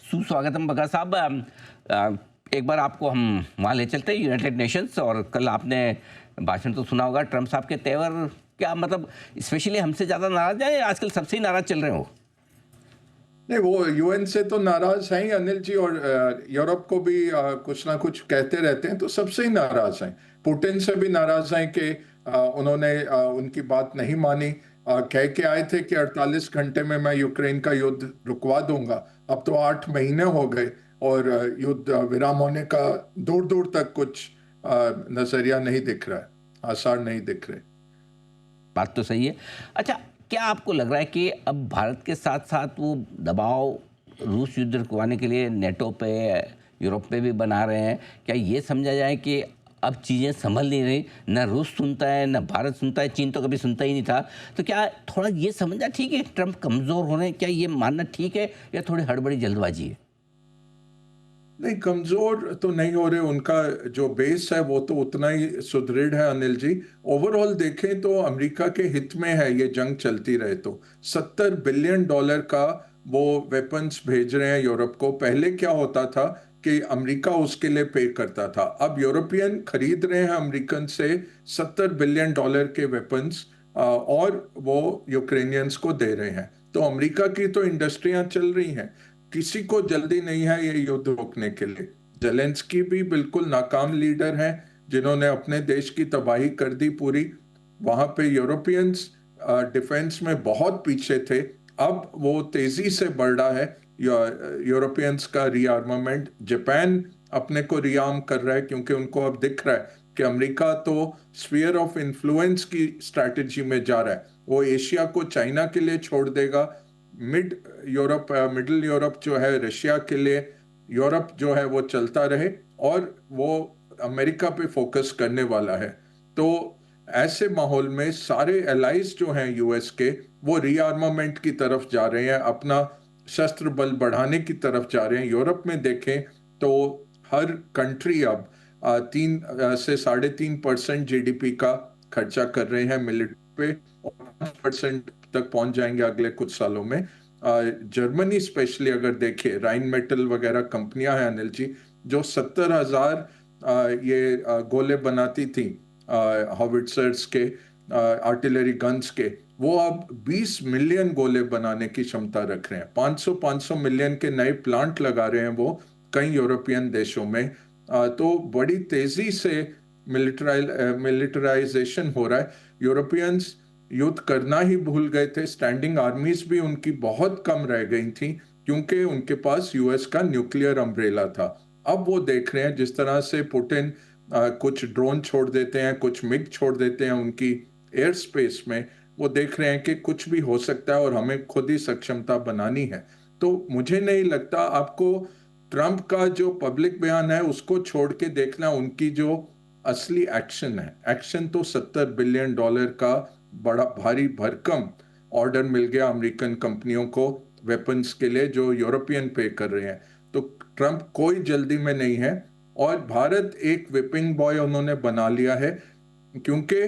सुस्वागतम बगा साहब। एक बार आपको हम वहाँ ले चलते हैं यूनाइटेड नेशंस। और कल आपने भाषण तो सुना होगा, ट्रम्प साहब के तेवर क्या मतलब स्पेशली हमसे ज़्यादा नाराज है, आजकल सबसे ही नाराज चल रहे हो? नहीं, वो यूएन से तो नाराज हैं ही अनिल जी, और यूरोप को भी कुछ ना कुछ कहते रहते हैं, तो सबसे ही नाराज हैं। पुतिन से भी नाराज हैं कि उन्होंने उनकी बात नहीं मानी। कह के आए थे कि 48 घंटे में मैं यूक्रेन का युद्ध रुकवा दूंगा। अब तो 8 महीने हो गए और युद्ध विराम होने का दूर दूर तक कुछ नजरिया नहीं दिख रहा है, आसार नहीं दिख रहे। बात तो सही है। अच्छा, क्या आपको लग रहा है कि अब भारत के साथ साथ वो दबाव रूस युद्ध रुकवाने के लिए नेटो पे, यूरोप पे भी बना रहे हैं? क्या ये समझा जाए कि अब चीज़ें संभल नहीं रही, न रूस सुनता है न भारत सुनता है, चीन तो कभी सुनता ही नहीं था। तो क्या थोड़ा ये समझना ठीक है, ट्रम्प कमज़ोर हो रहे हैं, क्या ये मानना ठीक है या थोड़ी हड़बड़ी जल्दबाजी है? नहीं, कमजोर तो नहीं हो रहे। उनका जो बेस है वो तो उतना ही सुदृढ़ है अनिल जी। ओवरऑल देखें तो अमेरिका के हित में है ये जंग चलती रहे। तो $70 बिलियन का वो वेपन्स भेज रहे हैं यूरोप को। पहले क्या होता था कि अमेरिका उसके लिए पे करता था, अब यूरोपियन खरीद रहे हैं अमेरिकन से $70 बिलियन के वेपन्स, और वो यूक्रेनियंस को दे रहे हैं। तो अमेरिका की तो इंडस्ट्रियां चल रही हैं। किसी को जल्दी नहीं है ये युद्ध रोकने के लिए। जेलेंस्की भी बिल्कुल नाकाम लीडर हैं, जिन्होंने अपने देश की तबाही कर दी पूरी। वहां पे यूरोपियंस डिफेंस में बहुत पीछे थे, अब वो तेजी से बढ़ रहा है यूरोपियंस का रीआर्मामेंट। जापान अपने को रीआर्म कर रहा है, क्योंकि उनको अब दिख रहा है कि अमेरिका तो स्फीयर ऑफ इन्फ्लुएंस की स्ट्रैटेजी में जा रहा है। वो एशिया को चाइना के लिए छोड़ देगा, मिडिल यूरोप जो है रशिया के लिए, यूरोप जो है वो चलता रहे, और वो अमेरिका पे फोकस करने वाला है। तो ऐसे माहौल में सारे एलाइज जो हैं यूएस के, वो रीआर्मामेंट की तरफ जा रहे हैं, अपना शस्त्र बल बढ़ाने की तरफ जा रहे हैं। यूरोप में देखें तो हर कंट्री अब 3 से 3.5% जीडीपी का खर्चा कर रहे हैं मिलिट्री पे, और 5% तक पहुंच जाएंगे अगले कुछ सालों में। जर्मनी स्पेशली अगर देखें, राइन मेटल वगैरह कंपनियां हैं अनिल जी, जो 70,000 ये गोले बनाती थी हॉविट्जर्स के, आर्टिलरी गन्स के, वो अब 20 मिलियन गोले बनाने की क्षमता रख रहे हैं। 500 मिलियन के नए प्लांट लगा रहे हैं वो कई यूरोपियन देशों में। तो बड़ी तेजी से मिलिटराइजेशन हो रहा है। यूरोपियंस युद्ध करना ही भूल गए थे। स्टैंडिंग आर्मीज भी उनकी बहुत कम रह गई थी, क्योंकि उनके पास यूएस का न्यूक्लियर अम्ब्रेला था। अब वो देख रहे हैं जिस तरह से पुतिन कुछ ड्रोन छोड़ देते हैं, कुछ मिग छोड़ देते हैं उनकी एयर स्पेस में, वो देख रहे हैं कि कुछ भी हो सकता है और हमें खुद ही सक्षमता बनानी है। तो मुझे नहीं लगता, आपको ट्रंप का जो पब्लिक बयान है उसको छोड़ के देखना उनकी जो असली एक्शन है। एक्शन तो $70 बिलियन का बड़ा भारी भरकम ऑर्डर मिल गया अमेरिकन कंपनियों को वेपन्स के लिए, जो यूरोपियन पे कर रहे हैं। तो ट्रंप कोई जल्दी में नहीं है, और भारत एक विपिंग बॉय उन्होंने बना लिया है। क्योंकि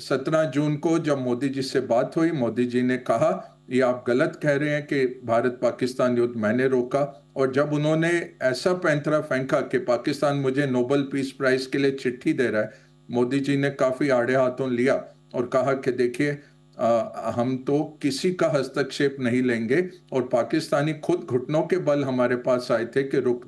17 जून को जब मोदी जी से बात हुई, मोदी जी ने कहा ये आप गलत कह रहे हैं कि भारत पाकिस्तान युद्ध मैंने रोका। और जब उन्होंने ऐसा पैंतरा फेंका कि पाकिस्तान मुझे नोबेल पीस प्राइज के लिए चिट्ठी दे रहा है, मोदी जी ने काफी आड़े हाथों लिया और कहा कि देखिए, हम तो किसी का हस्तक्षेप नहीं लेंगे, और पाकिस्तानी खुद घुटनों के बल हमारे पास आए थे कि रोक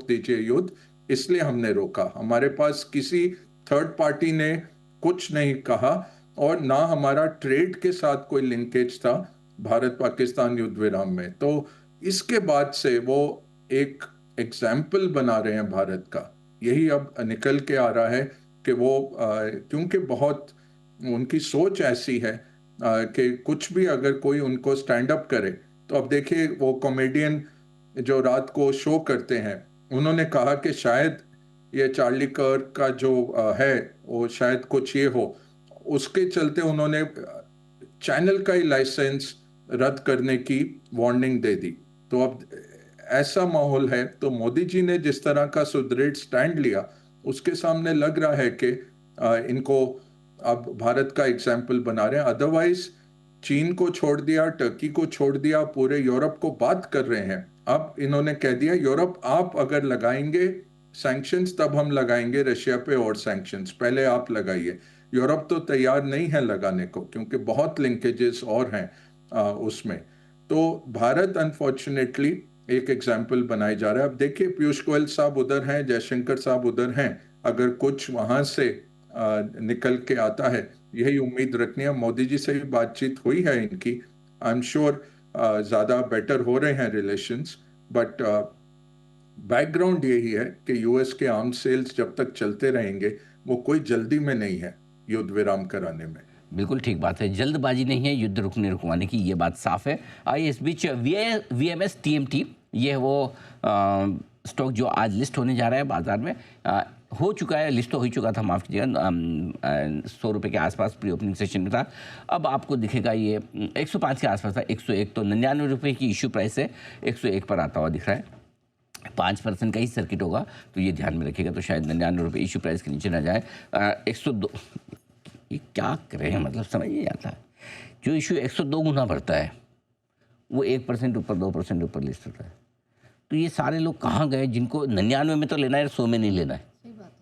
दीजिए युद्ध, इसलिए हमने रोका। हमारे पास किसी थर्ड पार्टी ने कुछ नहीं कहा, और ना हमारा ट्रेड के साथ कोई लिंकेज था भारत पाकिस्तान युद्ध विराम में। तो इसके बाद से वो एक एग्जाम्पल बना रहे हैं भारत का। यही अब निकल के आ रहा है कि वो क्योंकि बहुत उनकी सोच ऐसी है कि कुछ भी अगर कोई उनको स्टैंड अप करे, तो अब देखिए वो कॉमेडियन जो रात को शो करते हैं, उन्होंने कहा कि शायद ये चार्ली कर्क का जो है वो शायद कुछ ये हो, उसके चलते उन्होंने चैनल का ही लाइसेंस रद्द करने की वार्निंग दे दी। तो अब ऐसा माहौल है, तो मोदी जी ने जिस तरह का सुदृढ़ स्टैंड लिया, उसके सामने लग रहा है कि इनको अब भारत का एग्जाम्पल बना रहे हैं। अदरवाइज चीन को छोड़ दिया, टर्की को छोड़ दिया, पूरे यूरोप को बात कर रहे हैं। अब इन्होंने कह दिया यूरोप आप अगर लगाएंगे सैंक्शंस तब हम लगाएंगे रशिया पे और सैंक्शंस, पहले आप लगाइए। यूरोप तो तैयार नहीं है लगाने को क्योंकि बहुत लिंकेजेस और हैं उसमें। तो भारत अनफॉर्चुनेटली एक एग्जाम्पल बनाया जा रहा है। अब देखिए पीयूष गोयल साहब उधर हैं, जयशंकर साहब उधर हैं, अगर कुछ वहां से निकल के आता है यही उम्मीद रखनी है। मोदी जी से भी बातचीत हुई है इनकी, आई एम श्योर ज्यादा बेटर हो रहे हैं रिलेशंस, बट बैकग्राउंड यही है कि यूएस के आर्म सेल्स जब तक चलते रहेंगे वो कोई जल्दी में नहीं है युद्ध विराम कराने में। बिल्कुल ठीक बात है, जल्दबाजी नहीं है युद्ध रुकवाने की, ये बात साफ है। आइए इस बीच VMS TMT, ये है वो स्टॉक जो आज लिस्ट होने जा रहा है बाजार में, हो चुका है, लिस्ट तो हो ही चुका था, माफ़ कीजिएगा, 100 रुपये के आसपास प्री ओपनिंग सेशन में था। अब आपको दिखेगा ये 105 के आसपास था, 101, तो 99 रुपये की इशू प्राइस है, 101 पर आता हुआ दिख रहा है। 5% का ही सर्किट होगा तो ये ध्यान में रखिएगा, तो शायद 99 रुपये इशू प्राइस के नीचे ना जाए। 102, ये क्या करें हैं, मतलब समझ नहीं आता। जो इशू 102 गुना भरता है वो 1% ऊपर 2% ऊपर लिस्ट होता है, तो ये सारे लोग कहाँ गए जिनको 99 में तो लेना है, 100 में नहीं लेना है। सही बात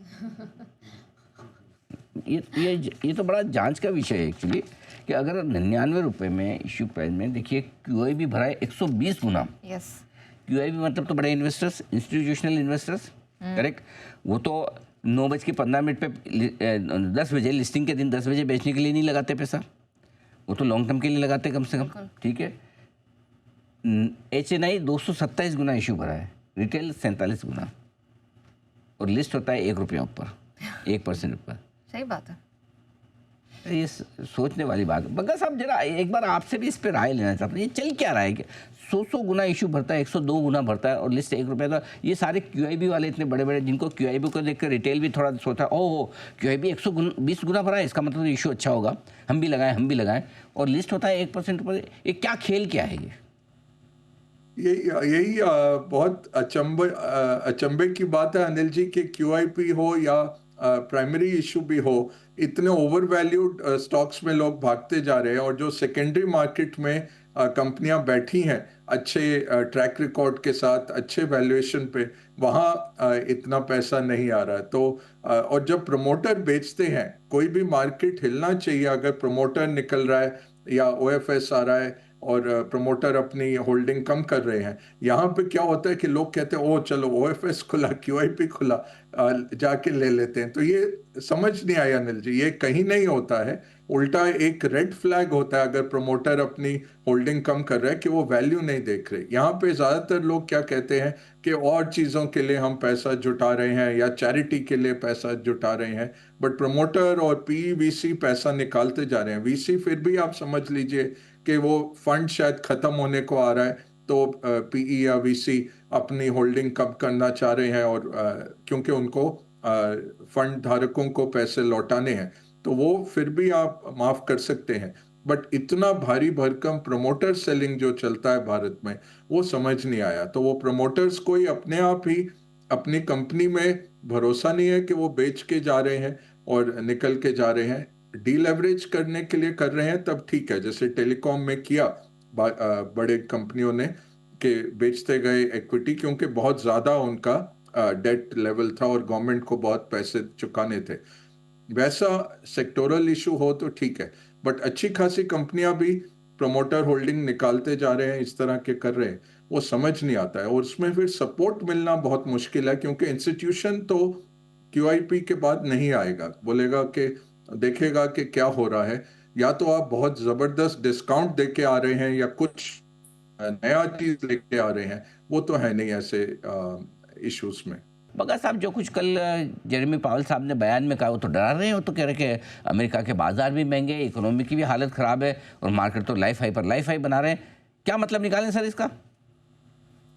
है। ये तो बड़ा जांच का विषय है एक्चुअली, कि अगर 99 रुपये में इशू प्राइस में देखिए QIB भरा है 120 गुना। यस। QIB मतलब तो बड़े इन्वेस्टर्स, इंस्टीट्यूशनल इन्वेस्टर्स, करेक्ट। वो तो 9:15 पे 10 बजे लिस्टिंग के दिन 10 बजे बेचने के लिए नहीं लगाते पैसा, वो तो लॉन्ग टर्म के लिए लगाते कम से कम, ठीक है। HNI 227 गुना इशू भरा है, रिटेल 47 गुना, और लिस्ट होता है 1 रुपया ऊपर, 1% ऊपर। सही बात है। ये सोचने वाली बात है। बग्गा साहब जरा एक बार आपसे भी इस पर राय लेना चाहता हूँ, ये चल क्या रहा है कि 100 गुना इशू भरता है, 102 गुना भरता है और लिस्ट 1 रुपया, तो ये सारे QIB वाले इतने बड़े बड़े, जिनको QIB को देखकर रिटेल भी थोड़ा सोचा, ओह QIB 120 गुना भरा है, इसका मतलब इशू अच्छा होगा, हम भी लगाएं, और लिस्ट होता है 1% ऊपर। ये क्या खेल क्या है ये? यही बहुत अचंभे की बात है अनिल जी, कि QIP हो या प्राइमरी इशू भी हो, इतने ओवर वैल्यूड स्टॉक्स में लोग भागते जा रहे हैं, और जो सेकेंडरी मार्केट में कंपनियां बैठी हैं अच्छे ट्रैक रिकॉर्ड के साथ, अच्छे वैल्यूएशन पे, वहाँ इतना पैसा नहीं आ रहा है। तो और जब प्रमोटर बेचते हैं, कोई भी मार्केट हिलना चाहिए, अगर प्रमोटर निकल रहा है या OFS आ रहा है और प्रमोटर अपनी होल्डिंग कम कर रहे हैं, यहाँ पे क्या होता है कि लोग कहते हैं ओ चलो OFS खुला, QIP खुला, जाके ले लेते हैं। तो ये समझ नहीं आया अनिल जी, ये कहीं नहीं होता है, उल्टा एक रेड फ्लैग होता है अगर प्रमोटर अपनी होल्डिंग कम कर रहा है कि वो वैल्यू नहीं देख रहे। यहाँ पे ज्यादातर लोग क्या कहते हैं कि और चीजों के लिए हम पैसा जुटा रहे हैं या चैरिटी के लिए पैसा जुटा रहे हैं, बट प्रमोटर और PE VC पैसा निकालते जा रहे हैं। VC फिर भी आप समझ लीजिए कि वो फंड शायद खत्म होने को आ रहा है, तो PE या VC अपनी होल्डिंग कम करना चाह रहे हैं, और क्योंकि उनको फंड धारकों को पैसे लौटाने हैं, तो वो फिर भी आप माफ कर सकते हैं। बट इतना भारी भरकम प्रमोटर सेलिंग जो चलता है भारत में, वो समझ नहीं आया। तो वो प्रमोटर्स को ही अपने आप ही अपनी कंपनी में भरोसा नहीं है कि वो बेच के जा रहे हैं और निकल के जा रहे हैं। डीलेवरेज करने के लिए कर रहे हैं तब ठीक है, जैसे टेलीकॉम में किया बड़े कंपनियों ने, कि बेचते गए इक्विटी, क्योंकि बहुत ज्यादा उनका डेट लेवल था और गवर्नमेंट को बहुत पैसे चुकाने थे। वैसा सेक्टोरल इशू हो तो ठीक है, बट अच्छी खासी कंपनियां भी प्रमोटर होल्डिंग निकालते जा रहे हैं, इस तरह के कर रहे हैं, वो समझ नहीं आता है। और उसमें फिर सपोर्ट मिलना बहुत मुश्किल है, क्योंकि इंस्टीट्यूशन तो QIP के बाद नहीं आएगा, बोलेगा कि देखेगा कि क्या हो रहा है, या तो आप बहुत जबरदस्त डिस्काउंट दे के आ रहे हैं या कुछ नया चीज लेके आ रहे हैं, वो तो है नहीं ऐसे इश्यूज में। बग्गा साहब जो कुछ कल जेरेमी पावेल साहब ने बयान में कहा, वो तो डरा रहे हैं, वो तो कह रहे कि अमेरिका के बाजार भी महंगे, इकोनॉमी की भी हालत ख़राब है और मार्केट तो लाइफ हाई पर लाइफ हाई बना रहे हैं। क्या मतलब निकालें सर इसका?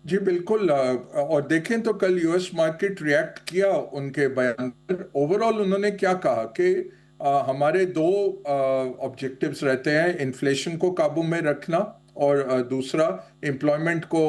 जी बिल्कुल, और देखें तो कल US मार्केट रिएक्ट किया उनके बयान पर। ओवरऑल उन्होंने क्या कहा कि हमारे दो ऑब्जेक्टिव्स रहते हैं, इन्फ्लेशन को काबू में रखना और दूसरा एम्प्लॉयमेंट को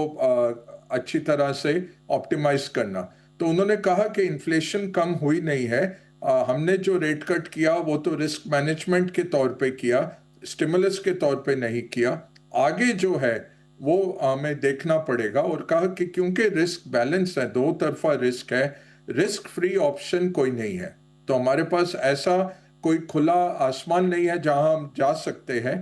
अच्छी तरह से ऑप्टिमाइज करना। तो उन्होंने कहा कि इन्फ्लेशन कम हुई नहीं है, हमने जो रेट कट किया वो तो रिस्क मैनेजमेंट के तौर पे किया, स्टिमुलस के तौर पे नहीं किया। आगे जो है वो हमें देखना पड़ेगा, और कहा कि क्योंकि रिस्क बैलेंस है, दो तरफा रिस्क है, रिस्क फ्री ऑप्शन कोई नहीं है। तो हमारे पास ऐसा कोई खुला आसमान नहीं है जहां हम जा सकते हैं।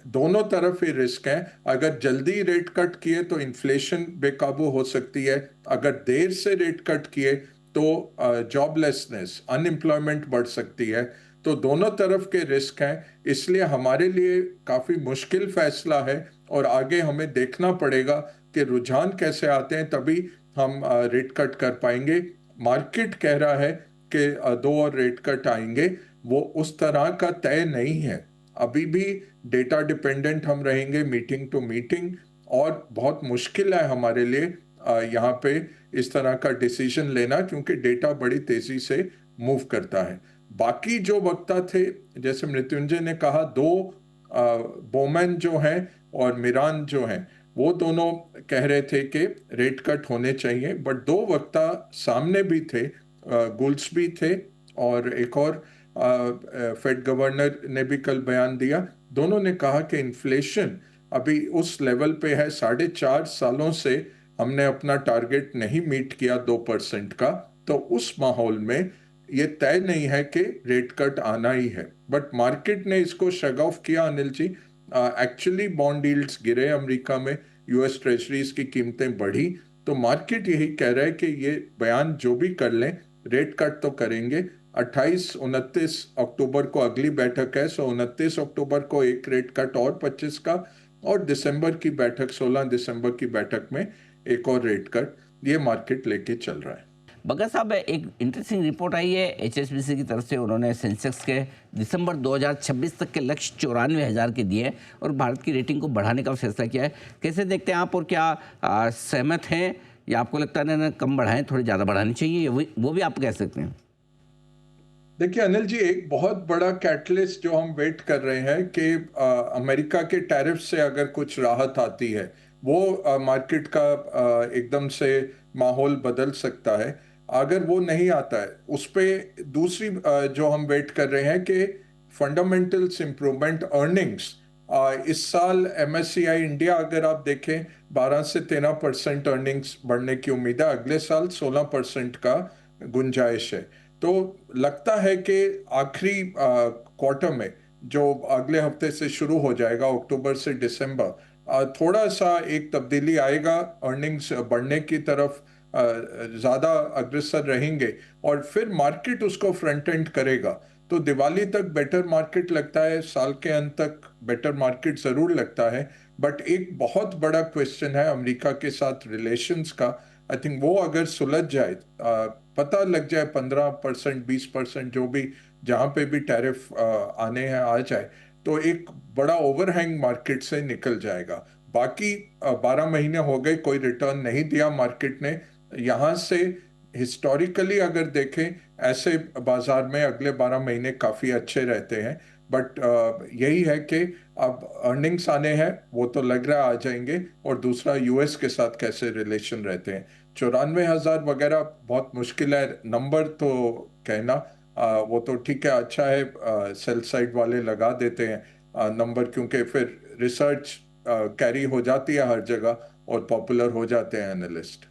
दोनों तरफ ही रिस्क है। अगर जल्दी रेट कट किए तो इन्फ्लेशन बेकाबू हो सकती है, अगर देर से रेट कट किए तो जॉबलेसनेस, अनएम्प्लॉयमेंट बढ़ सकती है। तो दोनों तरफ के रिस्क हैं, इसलिए हमारे लिए काफी मुश्किल फैसला है, और आगे हमें देखना पड़ेगा कि रुझान कैसे आते हैं, तभी हम रेट कट कर पाएंगे। मार्केट कह रहा है कि दो और रेट कट आएंगे, वो उस तरह का तय नहीं है। अभी भी डेटा डिपेंडेंट हम रहेंगे, मीटिंग टू मीटिंग, और बहुत मुश्किल है हमारे लिए यहाँ पे इस तरह का डिसीजन लेना, क्योंकि डेटा बड़ी तेजी से मूव करता है। बाकी जो वक्ता थे, जैसे मृत्युंजय ने कहा, दो बोमैन जो हैं और मिरान जो हैं, वो दोनों कह रहे थे कि रेट कट होने चाहिए, बट दो वक्ता सामने भी थे, गुल्स भी थे, और एक और फेड गवर्नर ने भी कल बयान दिया। दोनों ने कहा कि इन्फ्लेशन अभी उस लेवल पे है, 4.5 सालों से हमने अपना टारगेट नहीं मीट किया 2% का। तो उस माहौल में ये तय नहीं है कि रेट कट आना ही है, बट मार्केट ने इसको शग ऑफ किया Anil ji. Actually bond yields गिरे अमेरिका में, यूएस ट्रेजरीज की कीमतें बढ़ी, तो मार्केट यही कह रहा है कि ये बयान जो भी कर लें, रेट कट तो करेंगे। 28-29 अक्टूबर को अगली बैठक है, 29 अक्टूबर को एक रेट कट और 25 का, और दिसंबर की बैठक, 16 दिसंबर की बैठक में एक और रेट कट, ये मार्केट लेके चल रहा है। बगैर साहब, एक इंटरेस्टिंग रिपोर्ट आई है एचएसबीसी की तरफ से। उन्होंने सेंसेक्स के दिसंबर 2026 तक के लक्ष्य 94,000 के दिए और भारत की रेटिंग को बढ़ाने का फैसला किया है। कैसे देखते हैं आप, और क्या सहमत हैं, या आपको लगता है ना कम बढ़ाएं, थोड़ी ज़्यादा बढ़ानी चाहिए, वो भी आप कह सकते हैं? देखिए अनिल जी, एक बहुत बड़ा कैटलिस्ट जो हम वेट कर रहे हैं कि अमेरिका के टैरिफ से अगर कुछ राहत आती है, वो मार्केट का एकदम से माहौल बदल सकता है। अगर वो नहीं आता है, उस पे दूसरी जो हम वेट कर रहे हैं कि फंडामेंटल्स इंप्रूवमेंट, अर्निंग्स। इस साल एमएससीआई इंडिया अगर आप देखें, 12 से 13% अर्निंग्स बढ़ने की उम्मीद है, अगले साल 16% का गुंजाइश है। तो लगता है कि आखिरी क्वार्टर में, जो अगले हफ्ते से शुरू हो जाएगा, अक्टूबर से दिसंबर, थोड़ा सा एक तब्दीली आएगा, अर्निंग्स बढ़ने की तरफ ज़्यादा अग्रसर रहेंगे, और फिर मार्केट उसको फ्रंट एंड करेगा। तो दिवाली तक बेटर मार्केट लगता है, साल के अंत तक बेटर मार्केट ज़रूर लगता है। बट एक बहुत बड़ा क्वेश्चन है अमेरिका के साथ रिलेशंस का। आई थिंक वो अगर सुलझ जाए, पता लग जाए, 15%, 20% जो भी, जहां पे भी टैरिफ आने हैं आ जाए, तो एक बड़ा ओवरहैंग मार्केट से निकल जाएगा। बाकी 12 महीने हो गए, कोई रिटर्न नहीं दिया मार्केट ने। यहां से हिस्टोरिकली अगर देखें, ऐसे बाजार में अगले 12 महीने काफी अच्छे रहते हैं। बट यही है कि अब अर्निंग्स आने हैं, वो तो लग रहा है आ जाएंगे, और दूसरा यूएस के साथ कैसे रिलेशन रहते हैं। 94,000 वगैरह बहुत मुश्किल है नंबर तो कहना। वो तो ठीक है, अच्छा है, सेल साइड वाले लगा देते हैं नंबर, क्योंकि फिर रिसर्च कैरी हो जाती है हर जगह और पॉपुलर हो जाते हैं एनालिस्ट।